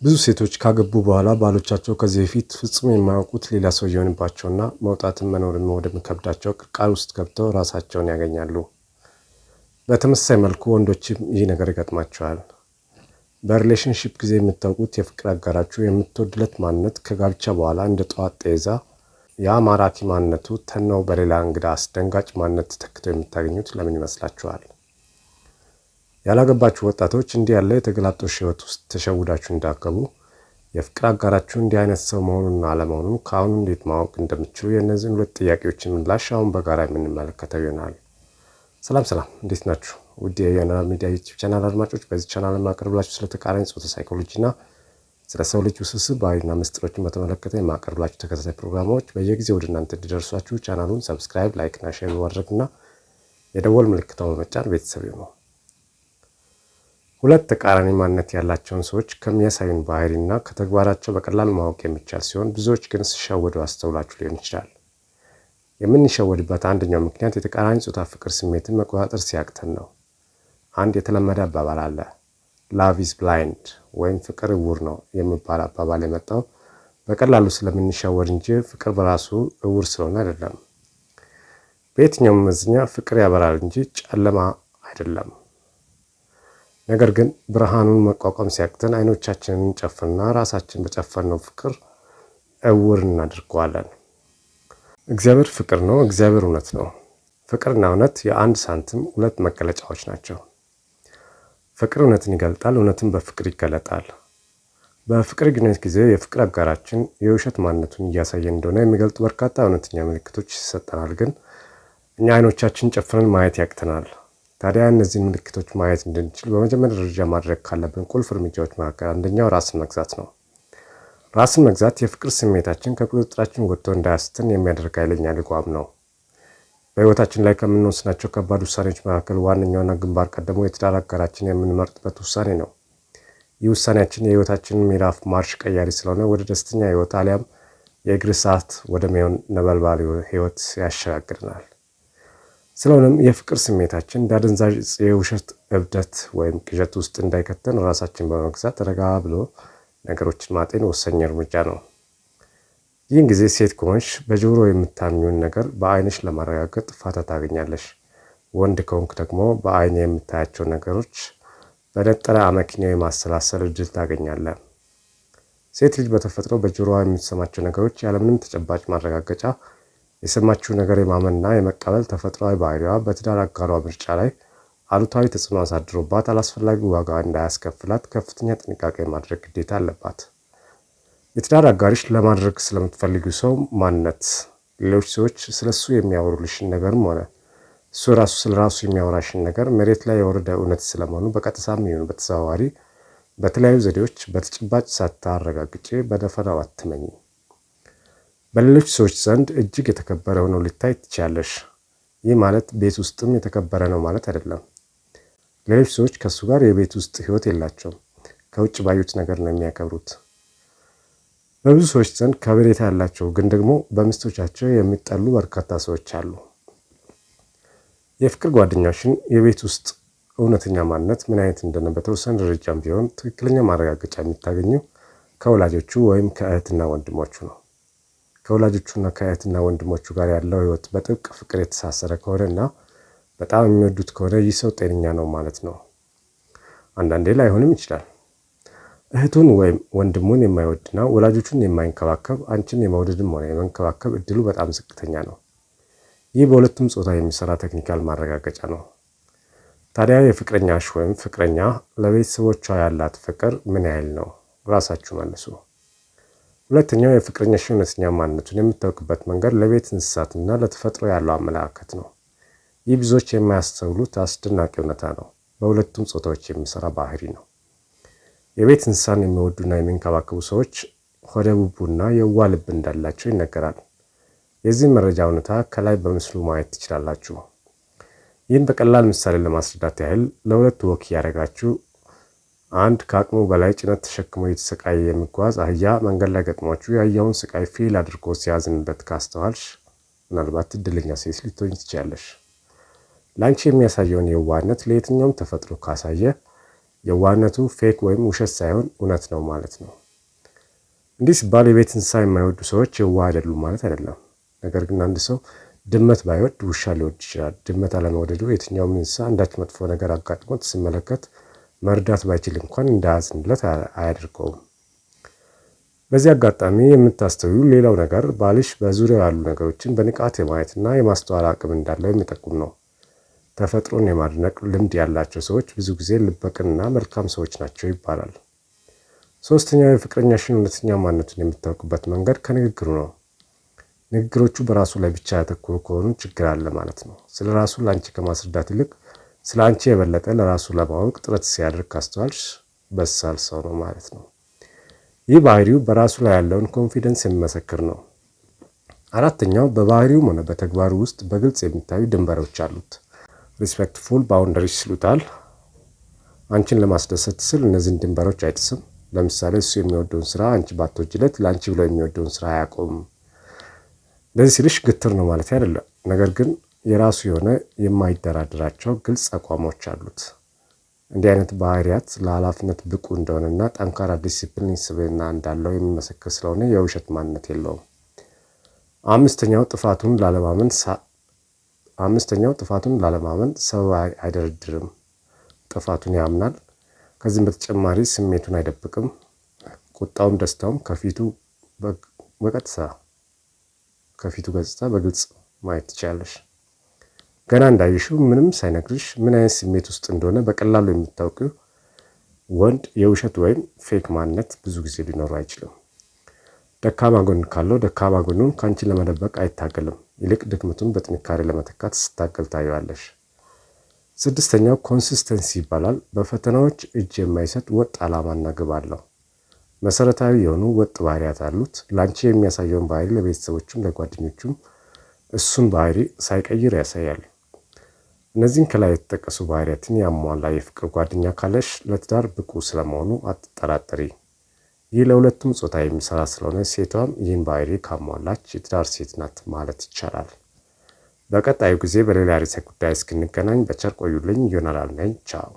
ብዙ ሴቶች ካገቡ በኋላ ባሎቻቸው ከዚህ በፊት ፍጹም የማያውቁት ሌላ ሰው እየሆንባቸውና መውጣትን መኖርን ወደሚከብዳቸው ቅርቃር ውስጥ ገብተው ራሳቸውን ያገኛሉ። በተመሳሳይ መልኩ ወንዶችም ይህ ነገር ይገጥማቸዋል። በሪሌሽንሺፕ ጊዜ የምታውቁት የፍቅር አጋራችሁ የምትወድለት ማንነት ከጋብቻ በኋላ እንደ ጠዋት ጤዛ ያ ማራኪ ማንነቱ ተነው በሌላ እንግዳ አስደንጋጭ ማንነት ተተክተው የምታገኙት ለምን ይመስላችኋል? ያላገባችሁ ወጣቶች እንዲህ ያለ የተገላጦሽ ህይወት ውስጥ ተሸውዳችሁ እንዳትገቡ የፍቅር አጋራችሁ እንዲህ አይነት ሰው መሆኑንና አለመሆኑን ከአሁኑ እንዴት ማወቅ እንደምትችሉ የእነዚህን ሁለት ጥያቄዎችን ምላሽ አሁን በጋራ የምንመለከተው ይሆናል። ሰላም፣ እንዴት ናችሁ? ውድ የየናል ሚዲያ ዩቲዩብ ቻናል አድማጮች፣ በዚህ ቻናል የማቀርብላችሁ ስለ ተቃራኒ ጾታ ሳይኮሎጂና ስለ ሰው ልጅ ውስብስብ ባህሪና ምስጢሮችን በተመለከተ የማቀርብላችሁ ተከታታይ ፕሮግራሞች በየጊዜው ወደ እናንተ እንዲደርሷችሁ ቻናሉን ሰብስክራይብ፣ ላይክ እና ሼር በማድረግና የደወል ምልክቱን በመጫን ቤተሰብ ይሁኑ። ሁለት ተቃራኒ ማንነት ያላቸውን ሰዎች ከሚያሳዩን ባህሪና ከተግባራቸው በቀላሉ ማወቅ የሚቻል ሲሆን ብዙዎች ግን ሲሸወዱ አስተውላችሁ ሊሆን ይችላል። የምንሸወድበት አንደኛው ምክንያት የተቃራኒ ጾታ ፍቅር ስሜትን መቆጣጠር ሲያቅተን ነው። አንድ የተለመደ አባባል አለ። ላቭ ኢዝ ብላይንድ ወይም ፍቅር እውር ነው የሚባል አባባል የመጣው በቀላሉ ስለምንሸወድ እንጂ ፍቅር በራሱ እውር ስለሆነ አይደለም። በየትኛውም መመዘኛ ፍቅር ያበራል እንጂ ጨለማ አይደለም። ነገር ግን ብርሃኑን መቋቋም ሲያቅተን አይኖቻችንን እንጨፍንና ራሳችን በጨፈንነው ፍቅር እውር እናደርገዋለን። እግዚአብሔር ፍቅር ነው። እግዚአብሔር እውነት ነው። ፍቅርና እውነት የአንድ ሳንቲም ሁለት መገለጫዎች ናቸው። ፍቅር እውነትን ይገልጣል፣ እውነትን በፍቅር ይገለጣል። በፍቅር ግንኙነት ጊዜ የፍቅር አጋራችን የውሸት ማንነቱን እያሳየን እንደሆነ የሚገልጡ በርካታ እውነተኛ ምልክቶች ይሰጠናል። ግን እኛ አይኖቻችን ጨፍነን ማየት ያቅተናል። ታዲያ እነዚህን ምልክቶች ማየት እንድንችል በመጀመሪያ ደረጃ ማድረግ ካለብን ቁልፍ እርምጃዎች መካከል አንደኛው ራስን መግዛት ነው። ራስን መግዛት የፍቅር ስሜታችን ከቁጥጥራችን ወጥቶ እንዳያስተን የሚያደርግ ኃይለኛ ልጓም ነው። በሕይወታችን ላይ ከምንወስናቸው ከባድ ውሳኔዎች መካከል ዋነኛውና ግንባር ቀደሙ የትዳር አጋራችን የምንመርጥበት ውሳኔ ነው። ይህ ውሳኔያችን የሕይወታችንን ምዕራፍ ማርሽ ቀያሪ ስለሆነ ወደ ደስተኛ ሕይወት አሊያም የእግር ሰዓት ወደሚሆን ነበልባል ሕይወት ያሸጋግረናል። ስለሆነም የፍቅር ስሜታችን እንዳደንዛዥ የውሸት እብደት ወይም ቅዠት ውስጥ እንዳይከተን ራሳችን በመግዛት ረጋ ብሎ ነገሮችን ማጤን ወሳኝ እርምጃ ነው። ይህን ጊዜ ሴት ከሆንሽ በጆሮ የምታምኚውን ነገር በአይንሽ ለማረጋገጥ ፋታ ታገኛለሽ። ወንድ ከሆንክ ደግሞ በአይን የምታያቸው ነገሮች በነጠረ አመክንዮ የማሰላሰል እድል ታገኛለህ። ሴት ልጅ በተፈጥሮ በጆሮዋ የምትሰማቸው ነገሮች ያለምንም ተጨባጭ ማረጋገጫ የሰማችው ነገር የማመንና የመቀበል ተፈጥሯዊ ባህሪዋ በትዳር አጋሯ ምርጫ ላይ አሉታዊ ተጽዕኖ አሳድሮባት አላስፈላጊ ዋጋ እንዳያስከፍላት ከፍተኛ ጥንቃቄ ማድረግ ግዴታ አለባት። የትዳር አጋሪሽ ለማድረግ ስለምትፈልጊው ሰው ማንነት ሌሎች ሰዎች ስለሱ የሚያወሩልሽን ነገርም ሆነ እሱ ራሱ ስለራሱ የሚያወራሽን ነገር መሬት ላይ የወረደ እውነት ስለመሆኑ በቀጥታም ይሁን በተዘዋዋሪ በተለያዩ ዘዴዎች በተጨባጭ ሳታረጋግጪ በደፈናው አትመኝ። በሌሎች ሰዎች ዘንድ እጅግ የተከበረ ሆኖ ሊታይ ትችያለሽ። ይህ ማለት ቤት ውስጥም የተከበረ ነው ማለት አይደለም። ሌሎች ሰዎች ከሱ ጋር የቤት ውስጥ ህይወት የላቸውም። ከውጭ ባዩት ነገር ነው የሚያከብሩት። በብዙ ሰዎች ዘንድ ከበሬታ ያላቸው ግን ደግሞ በሚስቶቻቸው የሚጠሉ በርካታ ሰዎች አሉ። የፍቅር ጓደኛሽን የቤት ውስጥ እውነተኛ ማንነት ምን አይነት እንደሆነ በተወሰነ ደረጃም ቢሆን ትክክለኛ ማረጋገጫ የሚታገኘው ከወላጆቹ ወይም ከእህትና ወንድሞቹ ነው። ከወላጆቹና ከእህትና ወንድሞቹ ጋር ያለው ህይወት በጥብቅ ፍቅር የተሳሰረ ከሆነና በጣም የሚወዱት ከሆነ ይህ ሰው ጤነኛ ነው ማለት ነው። አንዳንዴ ላይሆንም ይችላል። እህቱን ወይም ወንድሙን የማይወድና ወላጆቹን የማይንከባከብ አንቺን የመውደድም ሆነ የመንከባከብ እድሉ በጣም ዝቅተኛ ነው። ይህ በሁለቱም ጾታ የሚሰራ ቴክኒካል ማረጋገጫ ነው። ታዲያ የፍቅረኛሽ ወይም ፍቅረኛ ለቤተሰቦቿ ያላት ፍቅር ምን ያህል ነው? ራሳችሁ መልሱ። ሁለተኛው የፍቅረኛሽ እውነተኛ ማንነቱን የምታውቅበት መንገድ ለቤት እንስሳትና ለተፈጥሮ ያለው አመለካከት ነው። ይህ ብዙዎች የማያስተውሉት አስደናቂ እውነታ ነው። በሁለቱም ጾታዎች የሚሰራ ባህሪ ነው። የቤት እንስሳን የሚወዱና የሚንከባከቡ ሰዎች ሆደ ቡቡና የዋህ ልብ እንዳላቸው ይነገራል። የዚህ መረጃ እውነታ ከላይ በምስሉ ማየት ትችላላችሁ። ይህን በቀላል ምሳሌ ለማስረዳት ያህል ለሁለት ወክ ያደረጋችሁ አንድ ከአቅሙ በላይ ጭነት ተሸክሞ እየተሰቃየ የሚጓዝ አህያ መንገድ ላይ ገጥሟችሁ የአህያውን ስቃይ ፊል አድርጎ ሲያዝንበት ካስተዋልሽ ምናልባት እድለኛ ሴት ልትሆኚ ትችያለሽ። ላንቺ የሚያሳየውን የዋህነት ለየትኛውም ተፈጥሮ ካሳየ የዋህነቱ ፌክ ወይም ውሸት ሳይሆን እውነት ነው ማለት ነው። እንዲህ ሲባል የቤት እንስሳ የማይወዱ ሰዎች የዋህ አይደሉም ማለት አይደለም። ነገር ግን አንድ ሰው ድመት ባይወድ ውሻ ሊወድ ይችላል። ድመት አለመውደዱ የትኛውም እንስሳ አንዳች መጥፎ ነገር አጋጥሞት ሲመለከት መርዳት ባይችል እንኳን እንዳያዝንለት አያደርገውም። በዚህ አጋጣሚ የምታስተውዩ ሌላው ነገር ባልሽ በዙሪያው ያሉ ነገሮችን በንቃት የማየትና የማስተዋል አቅም እንዳለው የሚጠቁም ነው። ተፈጥሮን የማድነቅ ልምድ ያላቸው ሰዎች ብዙ ጊዜ ልበቅንና መልካም ሰዎች ናቸው ይባላል። ሶስተኛው የፍቅረኛሽን እውነተኛ ማንነቱን የምታውቁበት መንገድ ከንግግሩ ነው። ንግግሮቹ በራሱ ላይ ብቻ ያተኮሩ ከሆኑ ችግር አለ ማለት ነው። ስለ ራሱ ለአንቺ ከማስረዳት ይልቅ ስለ አንቺ የበለጠ ለራሱ ለማወቅ ጥረት ሲያደርግ ካስተዋልሽ በሳል ሰው ነው ማለት ነው። ይህ ባህሪው በራሱ ላይ ያለውን ኮንፊደንስ የሚመሰክር ነው። አራተኛው በባህሪውም ሆነ በተግባሩ ውስጥ በግልጽ የሚታዩ ድንበሮች አሉት። ሪስፔክትፉል ባውንደሪስ ይሉታል። አንቺን ለማስደሰት ስል እነዚህን ድንበሮች አይጥስም። ለምሳሌ እሱ የሚወደውን ስራ አንቺ ባትወጂለት ለአንቺ ብሎ የሚወደውን ስራ አያቆምም። እንደዚህ ሲልሽ ግትር ነው ማለት አይደለም። ነገር ግን የራሱ የሆነ የማይደራደራቸው ግልጽ አቋሞች አሉት። እንዲህ አይነት ባህሪያት ለኃላፊነት ብቁ እንደሆነና ጠንካራ ዲሲፕሊን ስብዕና እንዳለው የሚመሰክር ስለሆነ የውሸት ማንነት የለውም። አምስተኛው ጥፋቱን ላለማመን ሰው አይደረድርም። ጥፋቱን ያምናል። ከዚህም በተጨማሪ ስሜቱን አይደብቅም። ቁጣውም ደስታውም ከፊቱ ገጽታ በግልጽ ማየት ትችላለሽ። ገና እንዳይሽው ምንም ሳይነግርሽ ምን አይነት ስሜት ውስጥ እንደሆነ በቀላሉ የምታውቂው ወንድ የውሸት ወይም ፌክ ማንነት ብዙ ጊዜ ሊኖሩ አይችልም። ደካማ ጎን ካለው ደካማ ጎኑን ከአንቺ ለመደበቅ አይታገልም። ይልቅ ድክመቱን በጥንካሬ ለመተካት ስታገል ታየዋለሽ። ስድስተኛው ኮንሲስተንሲ ይባላል። በፈተናዎች እጅ የማይሰጥ ወጥ ዓላማና ግብ አለው። መሰረታዊ የሆኑ ወጥ ባህሪያት አሉት። ለአንቺ የሚያሳየውን ባህሪ ለቤተሰቦቹም ለጓደኞቹም እሱን ባህሪ ሳይቀይር ያሳያል። እነዚህን ከላይ የተጠቀሱ ባህሪያትን ያሟላ የፍቅር ጓደኛ ካለሽ ለትዳር ብቁ ስለመሆኑ አትጠራጠሪ። ይህ ለሁለቱም ጾታ የሚሰራ ስለሆነ ሴቷም ይህን ባህሪ ካሟላች የትዳር ሴት ናት ማለት ይቻላል። በቀጣዩ ጊዜ በሌላ ርዕሰ ጉዳይ እስክንገናኝ በቸር ቆዩልኝ። ዮናታን ነኝ። ቻው።